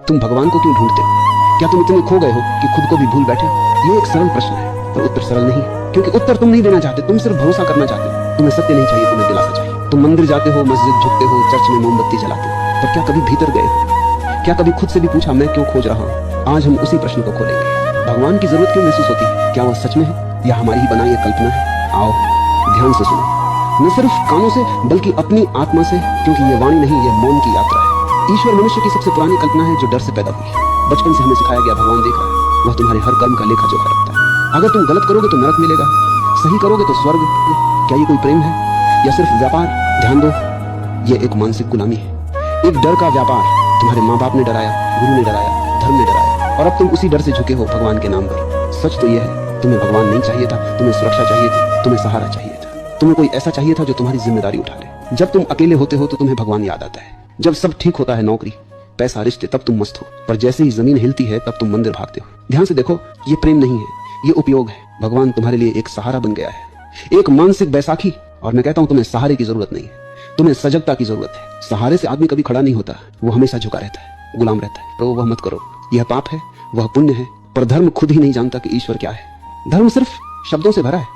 तुम भगवान को क्यों ढूंढते हो? क्या तुम इतने खो गए हो कि खुद को भी भूल बैठे हो? ये एक सरल प्रश्न है, पर उत्तर सरल नहीं है, क्योंकि उत्तर तुम नहीं देना चाहते, तुम सिर्फ भरोसा करना चाहते हो। तुम्हें सत्य नहीं चाहिए, तुम्हें दिलासा चाहिए। तुम मंदिर जाते हो, मस्जिद झुकते हो, चर्च में मोमबत्ती जलाते हो, पर क्या कभी भीतर गए हो? क्या कभी खुद से भी पूछा, मैं क्यों खोज रहा हूँ? आज हम उसी प्रश्न को खोलेंगे। भगवान की जरूरत क्यों महसूस होती है? क्या वह सच में है या हमारी ही बनाई एक कल्पना है? आओ ध्यान से सुनो, न सिर्फ कानों से बल्कि अपनी आत्मा से, क्योंकि ये वाणी नहीं, ये मौन की यात्रा है। ईश्वर मनुष्य की सबसे पुरानी कल्पना है जो डर से पैदा हुई है। बचपन से हमें सिखाया गया भगवान देख रहा है, वह तुम्हारे हर कर्म का लेखा जोखा रखता है। अगर तुम गलत करोगे तो नरक मिलेगा, सही करोगे तो स्वर्ग। क्या ये कोई प्रेम है या सिर्फ व्यापार? ध्यान दो, ये एक मानसिक गुलामी है, एक डर का व्यापार। तुम्हारे माँ बाप ने डराया, गुरु ने डराया, धर्म ने डराया, और अब तुम उसी डर से झुके हो भगवान के नाम पर। सच तो यह है, तुम्हें भगवान नहीं चाहिए था, तुम्हें सुरक्षा चाहिए थी, तुम्हें सहारा चाहिए था, तुम्हें कोई ऐसा चाहिए था जो तुम्हारी जिम्मेदारी उठा ले। जब तुम अकेले होते हो तो तुम्हें भगवान याद आता है। जब सब ठीक होता है, नौकरी, पैसा, रिश्ते, तब तुम मस्त हो, पर जैसे ही जमीन हिलती है तब तुम मंदिर भागते हो। ध्यान से देखो, ये प्रेम नहीं है, ये उपयोग है। भगवान तुम्हारे लिए एक सहारा बन गया है, एक मानसिक बैसाखी। और मैं कहता हूं, तुम्हें सहारे की जरूरत नहीं है, तुम्हें सजगता की जरूरत है। सहारे से आदमी कभी खड़ा नहीं होता, वो हमेशा झुका रहता है, गुलाम रहता है। तो वह मत करो, यह पाप है, वह पुण्य है। पर धर्म खुद ही नहीं जानता कि ईश्वर क्या है। धर्म सिर्फ शब्दों से भरा है,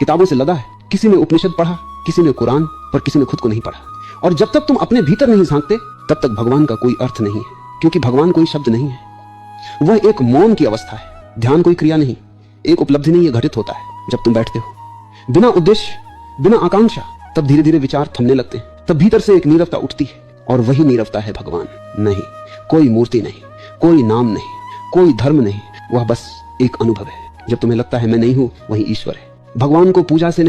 किताबों से लदा है। किसी ने उपनिषद पढ़ा, किसी ने कुरान, पर किसी ने खुद को नहीं पढ़ा। और जब तक तुम अपने भीतर नहीं झांकते तब तक भगवान का कोई अर्थ नहीं है, क्योंकि भगवान कोई शब्द नहीं है, वह एक मौन की अवस्था है। ध्यान कोई क्रिया नहीं, एक उपलब्धि नहीं, यह घटित होता है जब तुम बैठते हो बिना उद्देश्य, बिना आकांक्षा। तब धीरे धीरे विचार थमने लगते हैं, तब भीतर से एक नीरवता उठती है, और वही नीरवता है भगवान। नहीं, कोई मूर्ति नहीं, कोई नाम नहीं, कोई धर्म नहीं, वह बस एक अनुभव है। जब तुम्हें लगता है मैं नहीं हूं, वही ईश्वर है। भगवान को पूजा से